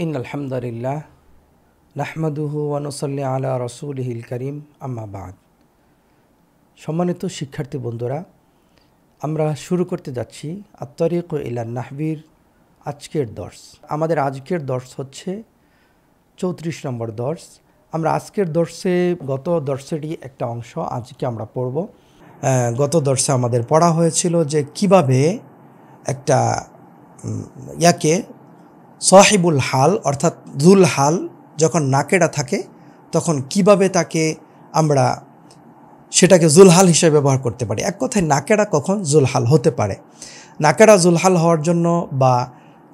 ইন্নাল হামদুলিল্লাহ নাহমাদুহু ওয়া নুসাল্লি আলা রাসূলিহিল কারীম আম্মা বা'দ। সম্মানিত শিক্ষার্থী বন্ধুরা, আমরা শুরু করতে যাচ্ছি আত-তারিক ইলা নাহবির আজকের দর্স। আমাদের আজকের দর্স হচ্ছে 34 নম্বর দর্স। আমরা আজকের দর্সে গত দর্সেরই একটা অংশ আজকে আমরা পড়ব। গত দর্সে আমাদের পড়া হয়েছিল যে কিভাবে একটা ইয়াকে সাহিবুল হাল অর্থাৎ জুল হাল যখন নাকেরা থাকে তখন কিভাবে তাকে আমরা সেটাকে জুলহাল হিসেবে ব্যবহার করতে পারি। এক কথায় নাকেরা কখন জুলহাল হতে পারে। নাকেরা জুলহাল হওয়ার জন্য বা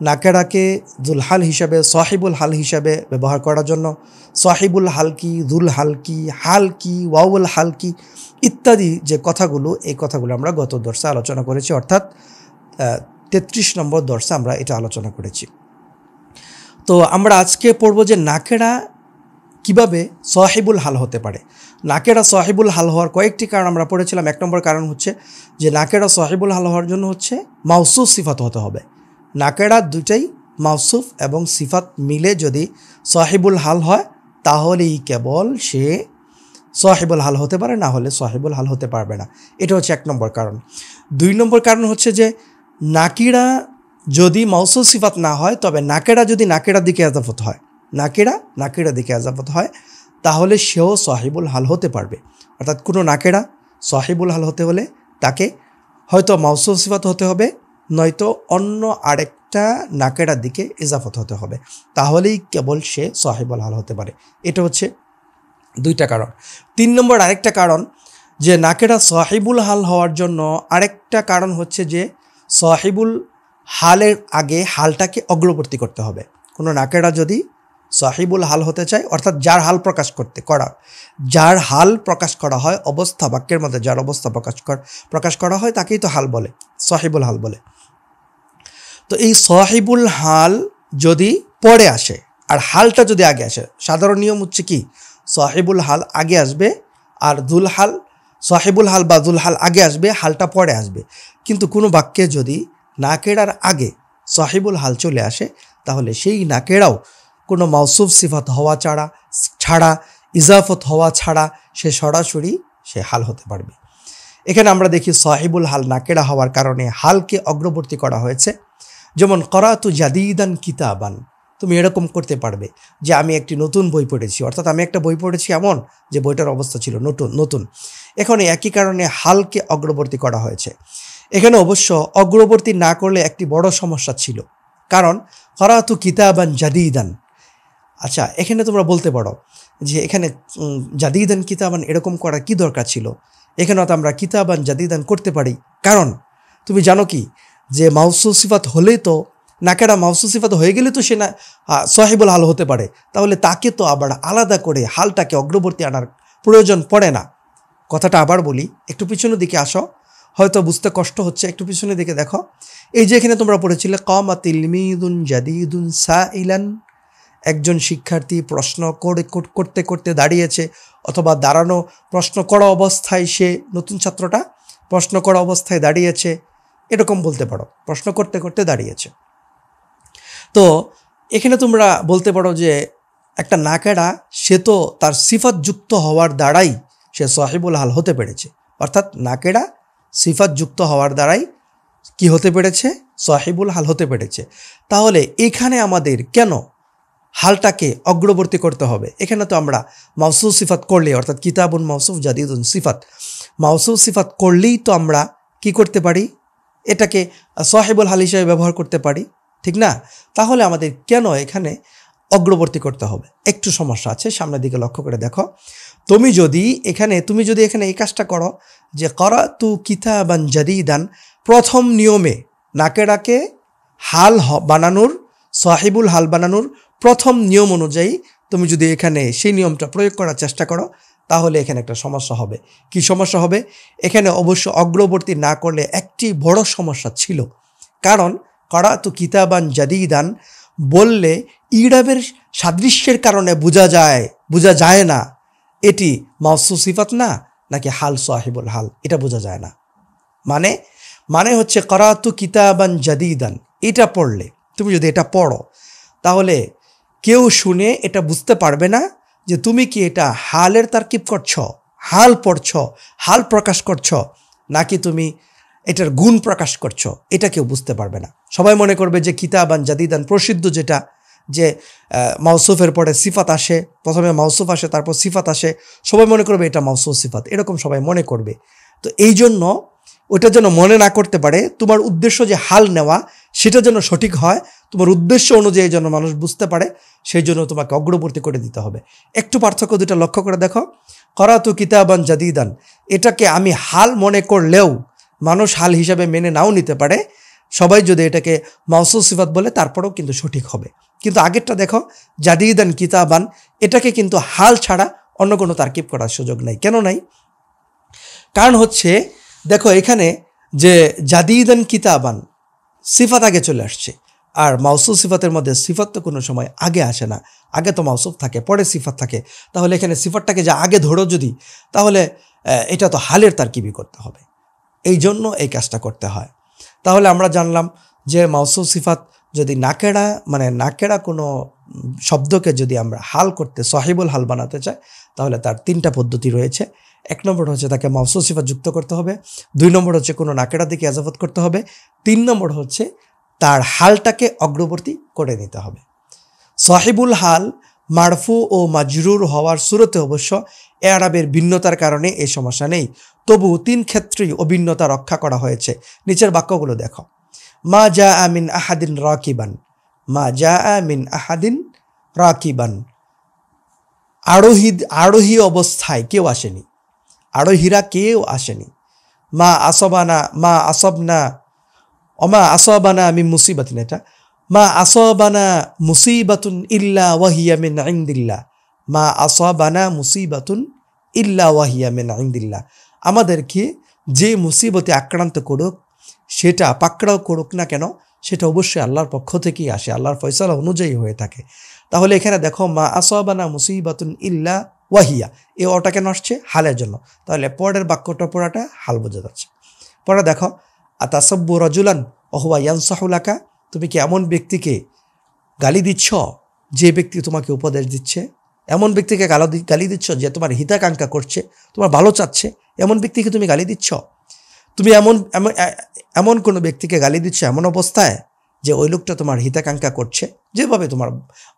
নাকেরাকে জুলহাল হিসাবে সাহিবুল হাল হিসাবে ব্যবহার করার জন্য সাহিবুল হাল কি, জুল হাল কি, হাল কি, ওয়াউল হাল কি ইত্যাদি যে কথাগুলো, এই কথাগুলো আমরা গত দর্শে আলোচনা করেছি, অর্থাৎ 33 নম্বর দর্শে আমরা এটা আলোচনা করেছি। তো আমরা আজকে পড়ব যে নাকেরা কিভাবে সাহিবুল হাল হতে পারে। নাকেরা সাহিবুল হাল হওয়ার কয়েকটি কারণ আমরা পড়েছিলাম। এক নম্বর কারণ হচ্ছে যে নাকেরা সাহিবুল হাল হওয়ার জন্য হচ্ছে মাউসুফ সিফাত হতে হবে। নাকেরা দুটাই মাউসুফ এবং সিফাত মিলে যদি সাহিবুল হাল হয় তাহলেই কেবল সে সাহিবুল হাল হতে পারে, না হলে সাহিবুল হাল হতে পারবে না। এটা হচ্ছে এক নম্বর কারণ। দুই নম্বর কারণ হচ্ছে যে নাকিরা যদি মাউসুফ সিফাত না হয়, তবে নাকেরা যদি নাকেরা দিকে এজাফত হয়, নাকেরা দিকে এজাফত হয়, তাহলে সেও সাহিবুল হাল হতে পারবে। অর্থাৎ কোনো নাকেরা সাহিবুল হাল হতে হলে তাকে হয়তো মাউসুফ সিফাত হতে হবে, নয়তো অন্য আরেকটা নাকেরার দিকে ইজাফত হতে হবে, তাহলেই কেবল সে সাহিবুল হাল হতে পারে। এটা হচ্ছে দুইটা কারণ। তিন নম্বর আরেকটা কারণ যে নাকেরা সাহিবুল হাল হওয়ার জন্য আরেকটা কারণ হচ্ছে যে সাহিবুল হালের আগে হালটাকে অগ্রবর্তী করতে হবে। কোনো নাকেরা যদি সাহিবুল হাল হতে চায়, অর্থাৎ যার হাল প্রকাশ করা হয় অবস্থা, বাক্যের মধ্যে যার অবস্থা প্রকাশ করা হয় তাকেই তো হাল বলে, সাহিবুল হাল বলে। তো এই সাহিবুল হাল যদি পরে আসে আর হালটা যদি আগে আসে, সাধারণ নিয়ম হচ্ছে কি সাহিবুল হাল আগে আসবে আর সাহিবুল হাল বা জুল হাল আগে আসবে, হালটা পরে আসবে। কিন্তু কোনো বাক্যে যদি নাকেরার আগে সাহিবুল হাল চলে আসে তাহলে সেই নাকেরাও কোনো মাউসুফ সিফাত হওয়া ছাড়া ইজাফত হওয়া ছাড়া সে সরাসরি সে হাল হতে পারবে। এখানে আমরা দেখি সাহিবুল হাল নাকেরা হওয়ার কারণে হালকে অগ্রবর্তী করা হয়েছে। যেমন করাতু জাদিদান কিতাবান, তুমি এরকম করতে পারবে যে আমি একটি নতুন বই পড়েছি, অর্থাৎ আমি একটা বই পড়েছি এমন যে বইটার অবস্থা ছিল নতুন। এখানে একই কারণে হালকে অগ্রবর্তী করা হয়েছে। এখানে অবশ্য অগ্রবর্তী না করলে একটি বড় সমস্যা ছিল, কারণ করাতু কিতাবান জাদিদান। আচ্ছা, এখানে তোমরা বলতে পারো যে এখানে জাদিদান কিতাবান এরকম করার কি দরকার ছিল? এখানে তো আমরা কিতাবান জাদিদান করতে পারি, কারণ তুমি জানো কি যে মাউসুফ সিফাত হলেই তো নাকেরা মাউসুফ সিফাত হয়ে গেলে তো সে না সাহিবুল হাল হতে পারে, তাহলে তাকে তো আবার আলাদা করে হালটাকে অগ্রবর্তী আনার প্রয়োজন পড়ে না। কথাটা আবার বলি, একটু পিছনের দিকে আসো, হয়তো বুঝতে কষ্ট হচ্ছে, একটু পিছনের দিকে দেখো। এই যে এখানে তোমরা পড়েছিলে কামা তিলমিদুন জাদিদুন সাইলান, একজন শিক্ষার্থী প্রশ্ন করতে করতে দাঁড়িয়েছে, অথবা দাঁড়ানো প্রশ্ন করা অবস্থায় সে নতুন ছাত্রটা প্রশ্ন করা অবস্থায় দাঁড়িয়েছে, এরকম বলতে পারো, প্রশ্ন করতে করতে দাঁড়িয়েছে। তো এখানে তোমরা বলতে পারো যে একটা নাকেরা সে তো তার সিফাত যুক্ত হওয়ার দ্বারাই সে সাহিবুল হাল হতে পেরেছে, অর্থাৎ নাকেরা সিফাত যুক্ত হওয়ার দ্বারাই কি হতে পেরেছে? সাহিবুল হাল হতে পেরেছে। তাহলে এখানে আমাদের কেন হালটাকে অগ্রবর্তী করতে হবে? এখানে তো আমরা মাউসুফ সিফাত করলেই, অর্থাৎ কিতাবুন মাউসুফ জাদিদুন সিফাত, মাউসুফ সিফাত করলেই তো আমরা কি করতে পারি? এটাকে সাহিবুল হাল হিসেবে ব্যবহার করতে পারি, ঠিক না? তাহলে আমাদের কেন এখানে অগ্রবর্তী করতে হবে? একটু সমস্যা আছে, সামনের দিকে লক্ষ্য করে দেখো। তুমি যদি এখানে এই কাজটা করো যে করাতু কিতাবান জাদিদান, প্রথম নিয়মে নাকেরাকে হাল বানানোর, সাহিবুল হাল বানানোর প্রথম নিয়ম অনুযায়ী তুমি যদি এখানে সেই নিয়মটা প্রয়োগ করার চেষ্টা করো, তাহলে এখানে একটা সমস্যা হবে। কি সমস্যা হবে? এখানে অবশ্য অগ্রবর্তী না করলে একটি বড় সমস্যা ছিল, কারণ করাতু কিতাবান জাদিদান বললে ইরাবের সাদৃশ্যের কারণে বোঝা যায় না এটি মাউসুফ সিফাত না নাকি হাল সাহিবুল হাল, এটা বোঝা যায় না। মানে হচ্ছে করাতু কিতাবান জাদিদান, এটা পড়লে, তুমি যদি এটা পড়ো তাহলে কেউ শুনে এটা বুঝতে পারবে না যে তুমি কি এটা হালের তারকিব করছ, হাল পড়ছ, হাল প্রকাশ করছ, নাকি তুমি এটার গুণ প্রকাশ করছো, এটা কেউ বুঝতে পারবে না। সবাই মনে করবে যে কিতাবান জাদিদান প্রসিদ্ধ যেটা, যে মাউসুফের পরে সিফাত আসে, প্রথমে মাউসুফ আসে তারপর সিফাত আসে, সবাই মনে করবে এটা মাউসুফ সিফাত, এরকম সবাই মনে করবে। তো এই জন্য ওটা যেন মনে না করতে পারে, তোমার উদ্দেশ্য যে হাল নেওয়া সেটা যেন সঠিক হয়, তোমার উদ্দেশ্য অনুযায়ী যেন মানুষ বুঝতে পারে, সেই জন্য তোমাকে অগ্রবর্তী করে দিতে হবে। একটু পার্থক্য দুটা লক্ষ্য করে দেখো। করাতু কিতাবান জাদিদান, এটাকে আমি হাল মনে করলেও মানুষ হাল হিসাবে মেনে নাও নিতে পারে, সবাই যদি এটাকে মাউসুফ সিফাত বলে তারপরেও কিন্তু সঠিক হবে। কিন্তু আগেরটা দেখো, জাদিদান কিতাবান, এটাকে কিন্তু হাল ছাড়া অন্য কোনো তারকিব করার সুযোগ নাই। কেন নাই? কারণ হচ্ছে দেখো এখানে যে জাদিদান কিতাবান সিফাত আগে চলে আসছে, আর মাউসুফ সিফাতের মধ্যে সিফাত তো কোনো সময় আগে আসে না, আগে তো মাউসুফ থাকে, পরে সিফাত থাকে। তাহলে এখানে সিফাতটাকে যে আগে ধরো যদি, তাহলে এটা তো হালের তারকিবই করতে হবে, এই জন্য এই কাজটা করতে হয়। তাহলে আমরা জানলাম যে মাউসুফ সিফাত যদি নাকেরা, মানে নাকেরা কোনো শব্দকে যদি আমরা হাল করতে, সাহিবুল হাল বানাতে চাই, তাহলে তার তিনটা পদ্ধতি রয়েছে। এক নম্বর হচ্ছে তাকে মাউসুফ সিফাত যুক্ত করতে হবে, দুই নম্বর হচ্ছে কোনো নাকেরা দিকে এজাফত করতে হবে, তিন নম্বর হচ্ছে তার হালটাকে অগ্রবর্তী করে নিতে হবে। সাহিবুল হাল মারফু ও মাজরুর হওয়ার সুরতে অবশ্য এআরাবের ভিন্নতার কারণে এই সমস্যা নেই, তবু তিন ক্ষেত্রেই অভিন্নতা রক্ষা করা হয়েছে। নিচের বাক্যগুলো দেখো। মা জা আমিন আহাদিন রাকিবান, মা জা আমিন আহাদিন রাকিবান, আরোহী অবস্থায় কেউ আসেনি, আরোহীরা কেউ আসেনি। মা আসবানা, মা আসবনা, অমা আসবানা আমি মুসিবাতিন, এটা মা আসবানা মুসিবাতুন ইল্লা ওয়াহিয়া মিন ইনদিল্লাহ, মা আসবানা মুসিবাতুন ইল্লা ওয়াহিয়া মিন ইনদিল্লাহ, আমাদেরকে যে মুসিবতে আক্রান্ত করুক, সেটা পাকড়াও করুক না কেন, সেটা অবশ্যই আল্লাহর পক্ষ থেকেই আসে, আল্লাহর ফয়সালা অনুযায়ী হয়ে থাকে। তাহলে এখানে দেখো মা আসবানা মুসিবাতুন ইল্লা ওয়াহিয়া, এ ওটা কেন আসছে? হালের জন্য। তাহলে পরের বাক্যটা পড়াটা হাল বোঝা যাচ্ছে। পরে দেখো, আতাসাব্বু রাজুলান ওহুয়া ইয়ানসাহুলাকা, তুমি কি এমন ব্যক্তিকে গালি দিচ্ছ যে ব্যক্তি তোমাকে উপদেশ দিচ্ছে? এমন ব্যক্তিকে গালি দিচ্ছ যে তোমার হিতাকাঙ্ক্ষা করছে, তোমার ভালো চাচ্ছে, এমন ব্যক্তিকে তুমি গালি দিচ্ছ? তুমি এমন কোনো ব্যক্তিকে গালি দিচ্ছ এমন অবস্থায় যে ওই লোকটা তোমার হিতাকাঙ্ক্ষা করছে, যেভাবে তোমার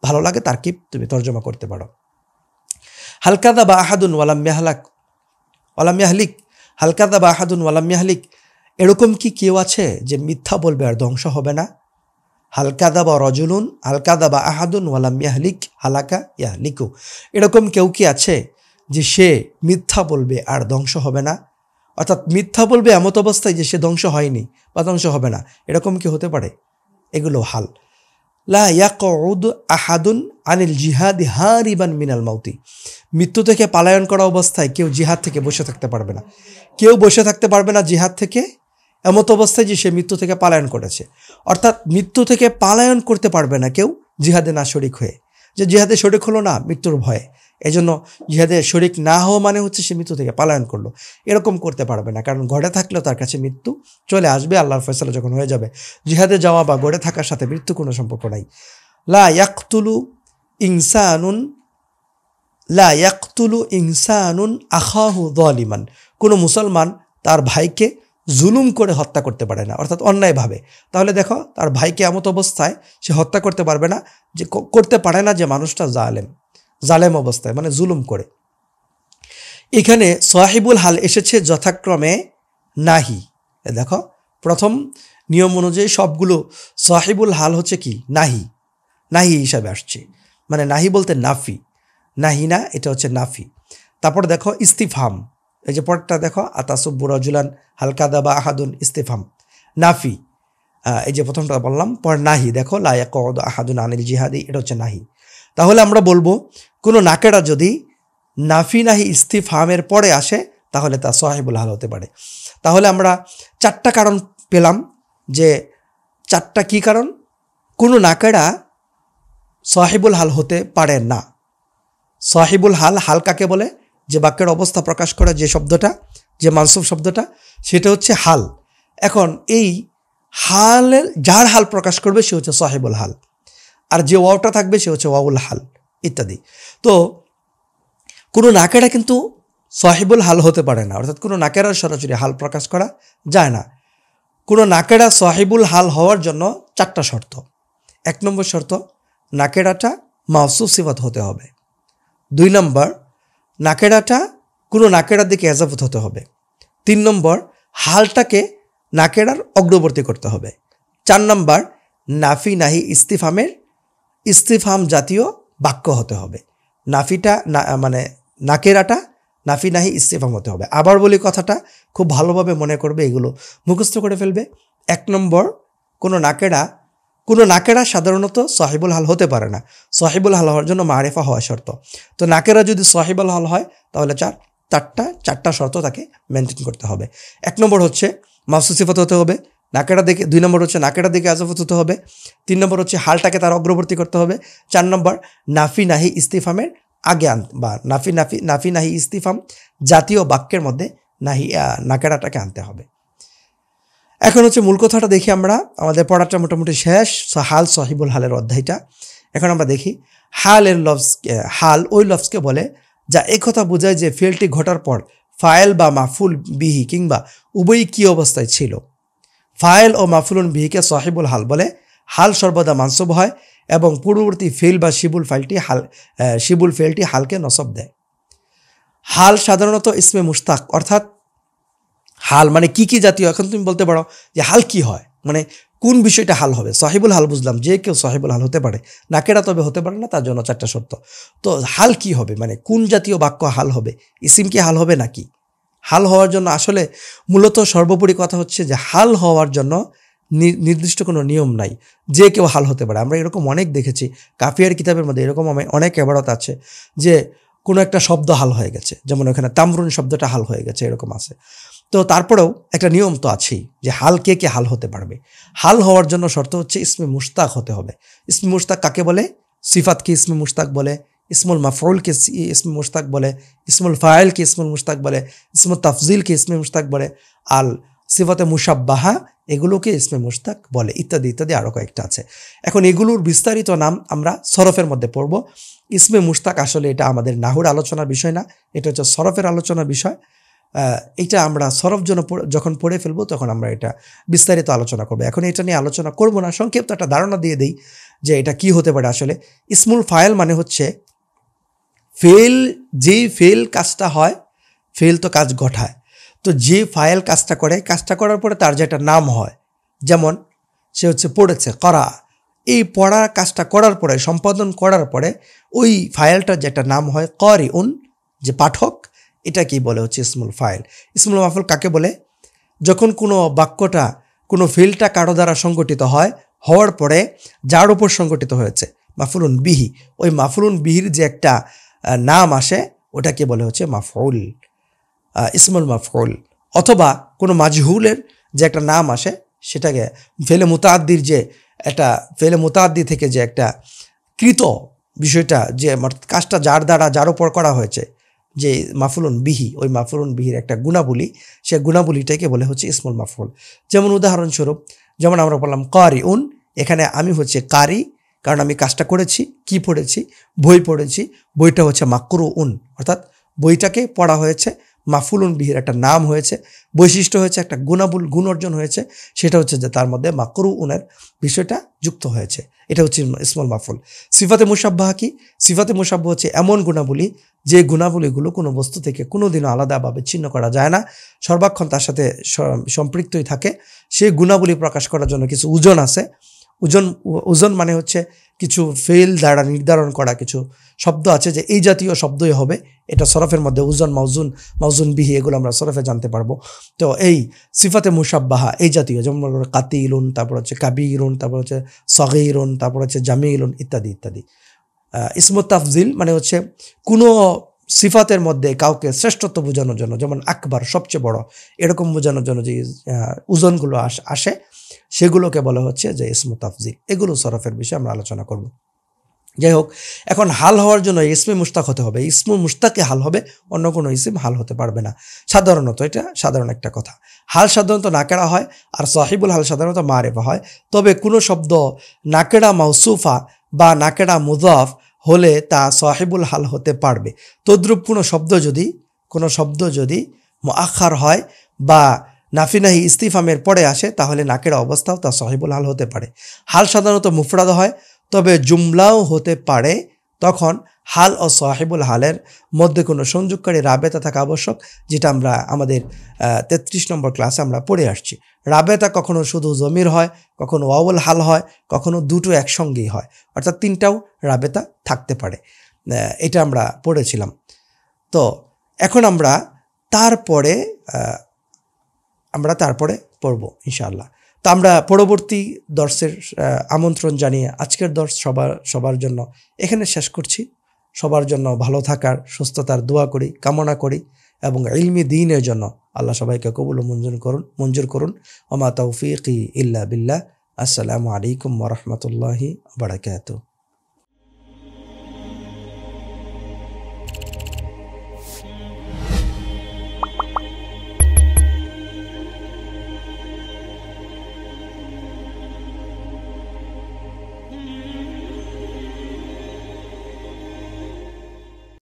ভালো লাগে তার কি তুমি তর্জমা করতে পারো। হালকাদা বা আহাদুন ওয়ালাম ইয়াহলিক, হালকাদা বা আহাদুন ওয়ালাম ইয়াহলিক, এরকম কি কেউ আছে যে মিথ্যা বলবে আর ধ্বংস হবে না? হালকাদা বা রজুলুন, হালকাদা বা আহাদুন ওয়ালাম ইয়াহলিক, হালাকা ইয়াহলিকু, এরকম কেউ কি আছে যে সে মিথ্যা বলবে আর ধ্বংস হবে না? অর্থাৎ মিথ্যা বলবে এমত অবস্থায় যে সে ধ্বংস হয়নি বা ধ্বংস হবে না, এরকম কি হতে পারে? এগুলো হাল। লা ইয়াকউদ আহাদুন আনিল জিহাদি হারিবান মিনাল মাউতি, মৃত্যু থেকে পালায়ন করা অবস্থায় কেউ জিহাদ থেকে বসে থাকতে পারবে না, কেউ বসে থাকতে পারবে না জিহাদ থেকে এমত অবস্থায় যে সে মৃত্যু থেকে পালায়ন করেছে। অর্থাৎ মৃত্যু থেকে পালায়ন করতে পারবে না কেউ জিহাদে না শরিক হয়ে, যে জিহাদে শরিক হলো না মৃত্যুর ভয়ে, এজন্য জিহাদে শরিক না হওয়া মানে হচ্ছে সে মৃত্যু থেকে পালায়ন করলো, এরকম করতে পারবে না। কারণ গড়ে থাকলেও তার কাছে মৃত্যু চলে আসবে, আল্লাহর ফয়সালা যখন হয়ে যাবে। জিহাদে যাওয়া বা গড়ে থাকার সাথে মৃত্যু কোনো সম্পর্ক নাই। লা ইয়াকতুলু ইনসানুন আখাহু যালিমান, কোনো মুসলমান তার ভাইকে জুলুম করে হত্যা করতে পারে না, অর্থাৎ অন্যায়ভাবে। তাহলে দেখো তার ভাইকে এমত অবস্থায় সে হত্যা করতে পারবে না, যে করতে পারে না যে মানুষটা জালেম অবস্থায়, মানে জুলুম করে। এখানে সাহিবুল হাল এসেছে যথাক্রমে নাহি। দেখো প্রথম নিয়ম অনুযায়ী সবগুলো সাহিবুল হাল হচ্ছে কি নাহি হিসাবে আসছে, মানে নাহি বলতে নাফি, নাহি না, এটা হচ্ছে নাফি। তারপর দেখো ইস্তিফহাম, এই যে পরটা দেখো আতাসুব্বু রাজুলান হালকাদা বা আহাদুন, ইস্তিফহাম নাফি। এই যে প্রথমটা বললাম, পর নাহি, দেখো লা ইয়াকউদ আহাদুন আনিল জিহাদি, এটা হচ্ছে নাহি। তাহলে আমরা বলবো কোনো নাকেরা যদি নাফি নাহি ইস্তিফহামের পরে আসে তাহলে তা সাহিবুল হাল হতে পারে। তাহলে আমরা চারটা কারণ পেলাম, যে চারটা কি কারণ কোনো নাকেরা সাহিবুল হাল হতে পারে না। সাহিবুল হাল, হাল কাকে বলে? যে বাক্যের অবস্থা প্রকাশ করা যে শব্দটা, যে মানসুব শব্দটা, সেটা হচ্ছে হাল। এখন এই হালের যার হাল প্রকাশ করবে সে হচ্ছে সাহিবুল হাল। আর যে ওয়াওটা থাকবে সে হচ্ছে ওয়াউল হাল ইত্যাদি। তো কোনো নাকেরা কিন্তু সাহিবুল হাল হতে পারে না, অর্থাৎ কোনো নাকেরার সরাসরি হাল প্রকাশ করা যায় না। কোনো নাকেরা সাহিবুল হাল হওয়ার জন্য 4টা শর্ত। 1 নম্বর শর্ত, নাকেরাটা মাওসুফ সিফাত হতে হবে। 2 নম্বর, নাকেরাটা কোনো নাকেরার দিকে এজাফত হতে হবে। 3 নম্বর, হালটাকে নাকেরার অগ্রবর্তী করতে হবে। 4 নম্বর, নাফি নাহি ইস্তিফাম জাতীয় বাক্য হতে হবে। নাফিটা মানে নাকেরাটা নাফি নাহি ইস্তিফাম হতে হবে। আবার বলি কথাটা, খুব ভালোভাবে মনে করবে, এগুলো মুখস্থ করে ফেলবে। 1 নম্বর, কোনো নাকেরা সাধারণত সাহিবুল হাল হতে পারে না। সাহিবুল হাল হওয়ার জন্য মারিফা হওয়া শর্ত। তো নাকেরা যদি সাহিবুল হাল হয় তাহলে চারটা শর্ত তাকে মেনটেন করতে হবে। 1 নম্বর হচ্ছে মাওসুফ সিফাত হতে হবে নাকেরা দিকে। 2 নম্বর হচ্ছে নাকেরা দিকে আজাফত হতে হবে। 3 নম্বর হচ্ছে হালটাকে তার অগ্রবর্তী করতে হবে। 4 নম্বর, নাফি নাহি ইস্তিফামের আগে বা নাফি নাহি ইস্তিফাম জাতীয় বাক্যের মধ্যে নাকেরাটাকে আনতে হবে। এখন হচ্ছে মূল কথাটা দেখি আমরা। আমাদের পড়াটা মোটামুটি শেষ। হাল সাহিবুল হালের অধ্যায়টা এখন আমরা দেখি। হাল ওই লফজকে বলে যা এই কথা বোঝায় যে ফেলটি ঘটার পর ফায়েল বা মাফুল বিহি কিংবা উভয়ই কী অবস্থায় ছিল। ফায়েল ও মাফুলুন বিহিকে সাহিবুল হাল বলে। হাল সর্বদা মানসুব হয় এবং পূর্ববর্তী ফেল বা শিবুল ফেলটি হালকে নসব দেয়। হাল সাধারণত ইসমে মুশতাক, অর্থাৎ হাল মানে কি জাতীয়। এখন তুমি বলতে পারো যে হাল কি হয়, মানে কোন বিষয়টা হাল হবে। সাহিবুল হাল বুঝলাম, যে কেউ সাহিবুল হাল হতে পারে, নাকেরা তবে হতে পারে না, তার জন্য 4টা শর্ত। তো হাল কি হবে, মানে কোন জাতীয় বাক্য হাল হবে, ইসিম কি হাল হবে নাকি? হাল হওয়ার জন্য আসলে মূলত সর্বোপরি কথা হচ্ছে যে হাল হওয়ার জন্য নির্দিষ্ট কোনো নিয়ম নাই, যে কেউ হাল হতে পারে। আমরা এরকম অনেক দেখেছি, কাফিয়ার কিতাবের মধ্যে এরকম অনেক এবারত আছে যে কোনো একটা শব্দ হাল হয়ে গেছে, যেমন ওখানে তামরুন শব্দটা হাল হয়ে গেছে, এরকম আছে। তো তারপরেও একটা নিয়ম তো আছেই যে হাল কে হাল হতে পারবে। হাল হওয়ার জন্য শর্ত হচ্ছে ইসমে মুশতাক হতে হবে। ইসমে মুশতাক কাকে বলে? সিফাতকে ইসমে মুশতাক বলে, ইসমুল মাফউলকে ইসমে মুশতাক বলে, ইসমুল ফাইলকে ইসমুল মুশতাক বলে, ইসমুল তাফজিলকে ইসমে মুশতাক বলে, আল সিফাতে মুশাব্বাহা এগুলোকে ইসমে মুশতাক বলে, ইত্যাদি ইত্যাদি আরও কয়েকটা আছে। এখন এগুলোর বিস্তারিত নাম আমরা সরফের মধ্যে পড়ব। ইসমে মুশতাক আসলে এটা আমাদের নাহুর আলোচনার বিষয় না, এটা হচ্ছে সরফের আলোচনার বিষয়। এটা আমরা সরফ যখন পড়ে ফেলবো তখন আমরা এটা বিস্তারিত আলোচনা করবো। এখন এটা নিয়ে আলোচনা করব না, সংক্ষিপ্ত একটা ধারণা দিয়ে দিই যে এটা কি হতে পারে। আসলে ইসমুল ফাইল মানে হচ্ছে যেই ফেল কাজটা হয়, ফেল তো কাজ ঘটায়, তো যে ফাইল কাজটা করার পরে তার যে একটা নাম হয়, যেমন সে হচ্ছে পড়েছে, করা, এই পড়ার কাজটা করার পরে, সম্পাদন করার পরে ওই ফাইলটার যে একটা নাম হয় ক্বারিউন, যে পাঠক, এটা কি বলে হচ্ছে ইসমুল ফাইল। ইসমুল মাফউল কাকে বলে? যখন কোনো বাক্যটা, কোনো ফিলটা কারো দ্বারা সংগঠিত হওয়ার পরে যার উপর সংগঠিত হয়েছে মাফউলুন বিহি, ওই মাফউলুন বিহির যে একটা নাম আসে ওটাকে বলে হচ্ছে মাফউল, ইসমুল মাফউল। অথবা কোনো মাজহুলের যে একটা নাম আসে সেটাকে ফেলে মুতাআদ্দি থেকে যে একটা কৃত বিষয়টা, যে কাজটা যার উপর করা হয়েছে, যে মাফউলুন বিহি, ওই মাফউলুন বিহির একটা গুণাবলী, সে গুণাবলীটাকে বলে হচ্ছে ইসমুল মাফউল। যেমন উদাহরণস্বরূপ, যেমন আমরা বললাম কারিউন, এখানে আমি হচ্ছে কারি, কারণ আমি কাজটা করেছি, কি পড়েছি, বই পড়েছি, বইটা হচ্ছে মাকরুউন, অর্থাৎ বইটাকে পড়া হয়েছে, মাফউলুন বিহির একটা নাম হয়েছে, বৈশিষ্ট্য হয়েছে, একটা গুণ অর্জন হয়েছে, সেটা হচ্ছে যে তার মধ্যে মাকরুউনের বিষয়টা যুক্ত হয়েছে, এটা হচ্ছে ইসমুল মাফউল। সিফাতে মুশাব্বাহা কি? সিফাতে মুশাব্বাহ হচ্ছে এমন গুণাবলী, যে গুণাবলীগুলো কোনো বস্তু থেকে কোনোদিনও আলাদাভাবে ছিন্ন করা যায় না, সর্বাক্ষণ তার সাথে সম্পৃক্তই থাকে। সেই গুণাবলী প্রকাশ করার জন্য কিছু ওজন আছে। ওজন মানে হচ্ছে কিছু ফেল দ্বারা নির্ধারণ করা কিছু শব্দ আছে, যে এই জাতীয় শব্দই হবে, এটা সরফের মধ্যে ওজন, মাউজুন বিহি, এগুলো আমরা সরফে জানতে পারবো। তো এই সিফাতে মুশাব্বাহা এই জাতীয়, যেমন কাতিলুন, তারপর হচ্ছে কাবিরুন, তারপর হচ্ছে সগীরুন, তারপর হচ্ছে জামিলুন, ইত্যাদি ইত্যাদি। ইসমুত তাফজিল মানে হচ্ছে কোনো সিফাতের মধ্যে কাউকে শ্রেষ্ঠত্ব বোঝানোর জন্য, যেমন আকবার, সবচেয়ে বড়, এরকম বোঝানোর জন্য যে ওজনগুলো আসে, সেগুলোকে বলা হচ্ছে যে ইসমুত তাফজিল। এগুলো সরফের বিষয়ে আমরা আলোচনা করব। যাই হোক, এখন হাল হওয়ার জন্য ইসমে মুশতাক হতে হবে। ইসমুল মুশতাকে হাল হবে, অন্য কোনো ইসিম হাল হতে পারবে না সাধারণত। এটা সাধারণ একটা কথা। হাল সাধারণত নাকেরা হয়, আর সাহিবুল হাল সাধারণত মারিফা হয়। তবে কোনো শব্দ নাকেরা মাউসুফা বা নাকেরা মুজাফ হলে তা সাহিবুল হাল হতে পারবে। তদ্রূপ কোনো শব্দ যদি মুআখার হয় বা নাফিনাহি ইস্তিফামের পরে আসে তাহলে নাকেরা অবস্থাও তা সাহিবুল হাল হতে পারে। হাল সাধারণত মুফরাদ হয়, তবে জুমলাও হতে পারে। তখন হাল ও সাহিবুল হালের মধ্যে কোনো সংযোগকারী রাবেতা থাকা আবশ্যক, যেটা আমরা আমাদের 33 নম্বর ক্লাসে আমরা পড়ে আসছি। রাবেতা কখনো শুধু জমির হয়, কখনো ওয়াউল হাল হয়, কখনো দুটো একসঙ্গেই হয়, অর্থাৎ তিনটাও রাবেতা থাকতে পারে। এটা আমরা পড়েছিলাম। তো এখন আমরা তারপরে পড়ব ইনশাআল্লাহ। তো আমরা পরবর্তী দর্সের আমন্ত্রণ জানিয়ে আজকের দর্স সবার জন্য এখানে শেষ করছি। সবার জন্য ভালো থাকার, সুস্থতার দোয়া করি, কামনা করি এবং ইলমি দ্বীনের জন্য আল্লাহ সবাইকে কবুল ও মঞ্জুর করুন। ওমা তৌফিকি ইল্লা বিল্লাহ। আসসালামু আলাইকুম ওয়া রাহমাতুল্লাহি ওয়া বারাকাতুহু।